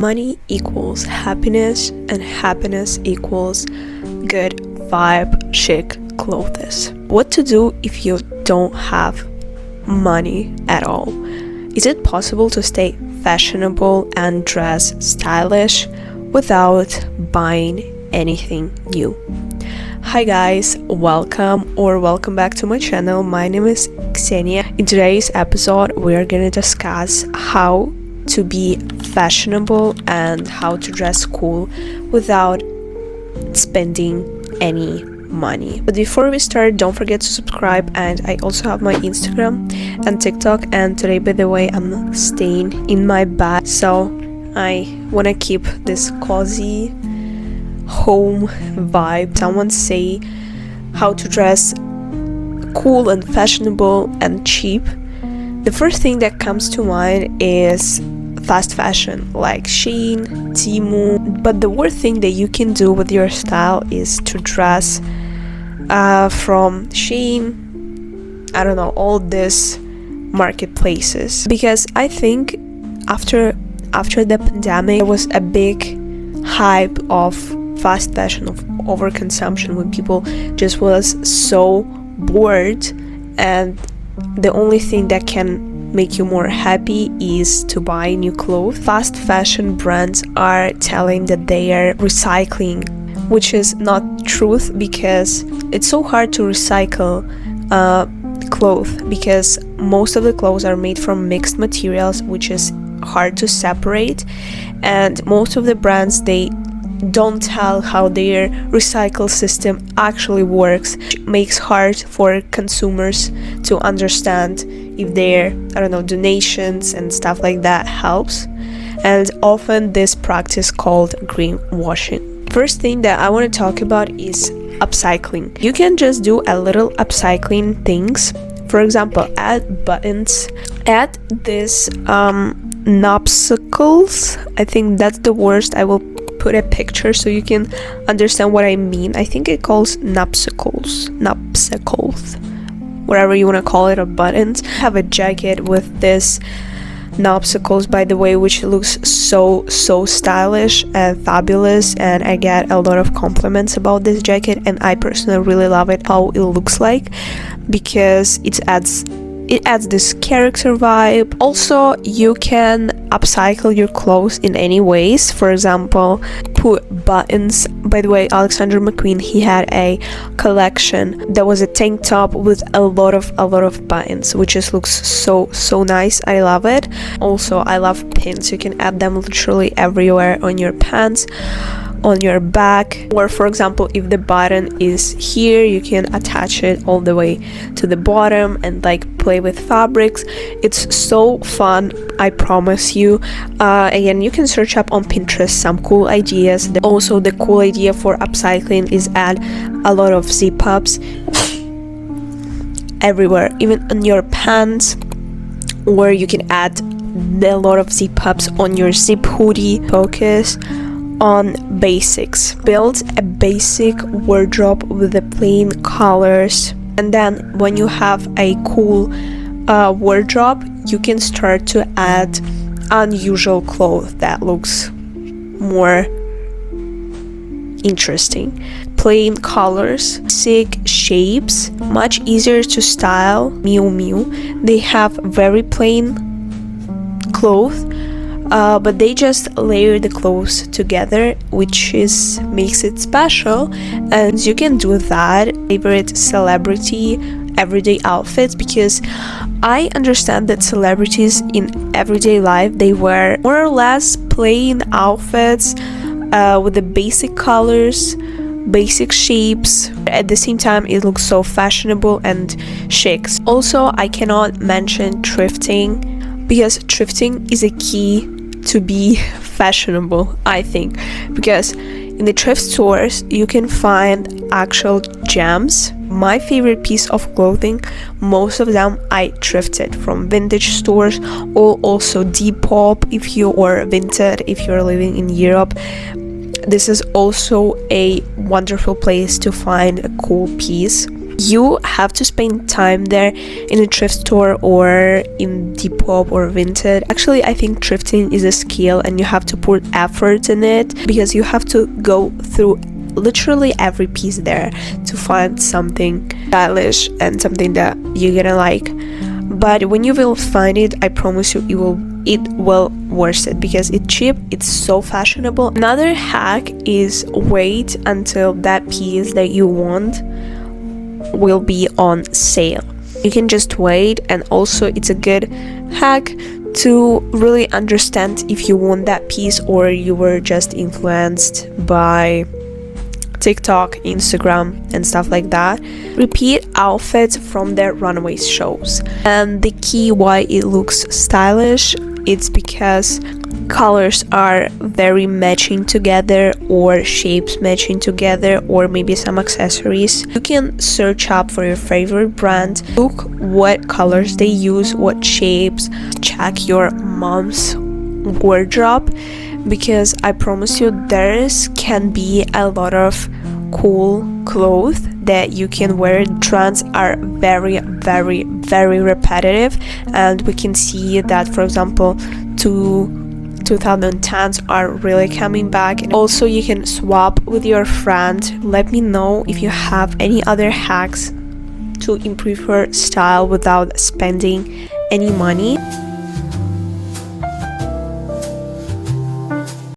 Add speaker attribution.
Speaker 1: Money equals happiness, and happiness equals good vibe, chic clothes. What to do if you don't have money at all? Is it possible to stay fashionable and dress stylish without buying anything new? Hi guys, welcome back to my channel. My name is Ksenia. In today's episode, we're gonna discuss how to be fashionable and how to dress cool without spending any money. But before we start, don't forget to subscribe, and I also have my Instagram and TikTok, and today, by the way, I'm staying in my bed, so I want to keep this cozy home vibe. Someone say how to dress cool and fashionable and cheap. The first thing that comes to mind is fast fashion like Shein, Temu, but the worst thing that you can do with your style is to dress from Shein, I don't know, all these marketplaces, because I think after the pandemic there was a big hype of fast fashion, of overconsumption, when people just was so bored, and the only thing that can make you more happy is to buy new clothes. Fast fashion brands are telling that they are recycling, which is not truth, because it's so hard to recycle clothes, because most of the clothes are made from mixed materials, which is hard to separate, and most of the brands, they don't tell how their recycle system actually works, which makes hard for consumers to understand if their, I don't know, donations and stuff like that helps, and often this practice called greenwashing. First thing that I want to talk about is upcycling. You can just do a little upcycling things. For example, add buttons, add this nopsicles. I think that's the worst. I will put a picture so you can understand what I mean. I think it calls nopsicles, whatever you want to call it, or buttons. I have a jacket with this nopsicles, by the way, which looks so stylish and fabulous, and I get a lot of compliments about this jacket, and I personally really love it, how it looks like, because it adds this character vibe. Also, you can upcycle your clothes in any ways. For example, put buttons. By the way, Alexander McQueen, he had a collection that was a tank top with a lot of buttons, which just looks so nice. I love it. Also, I love pins. You can add them literally everywhere, on your pants, on your back, or for example, if the button is here, you can attach it all the way to the bottom and like play with fabrics. It's so fun, I promise you. Again, you can search up on Pinterest some cool ideas. Also, the cool idea for upcycling is add a lot of zip ups everywhere, even on your pants, or you can add a lot of zip ups on your zip hoodie. Focus on basics. Build a basic wardrobe with the plain colors, and then when you have a cool wardrobe, you can start to add unusual clothes that looks more interesting. Plain colors, basic shapes, much easier to style. Miu Miu, they have very plain clothes, but they just layer the clothes together, which makes it special, and you can do that. Favorite celebrity everyday outfits, because I understand that celebrities in everyday life, they wear more or less plain outfits with the basic colors, basic shapes. At the same time, it looks so fashionable and chic. Also, I cannot mention thrifting, because thrifting is a key to be fashionable, I think, because in the thrift stores you can find actual gems. My favorite piece of clothing, most of them I thrifted from vintage stores, or also depop if you are vintage, if you're living in Europe. This is also a wonderful place to find a cool piece. You have to spend time there in a thrift store or in depop or vintage. Actually, I think thrifting is a skill and you have to put effort in it, because you have to go through literally every piece there to find something stylish and something that you're gonna like. But when you will find it, I promise you, it will worth it, because it's cheap, it's so fashionable. Another hack is wait until that piece that you want will be on sale. You can just wait, and also it's a good hack to really understand if you want that piece or you were just influenced by TikTok, Instagram and stuff like that. Repeat outfits from their runway shows. And the key why it looks stylish, it's because colors are very matching together, or shapes matching together, or maybe some accessories. You can search up for your favorite brand, look what colors they use, what shapes, check your mom's wardrobe, because I promise you there can be a lot of cool clothes that you can wear. Trends are very repetitive, and we can see that, for example, 2010s are really coming back. And also you can swap with your friend. Let me know if you have any other hacks to improve your style without spending any money.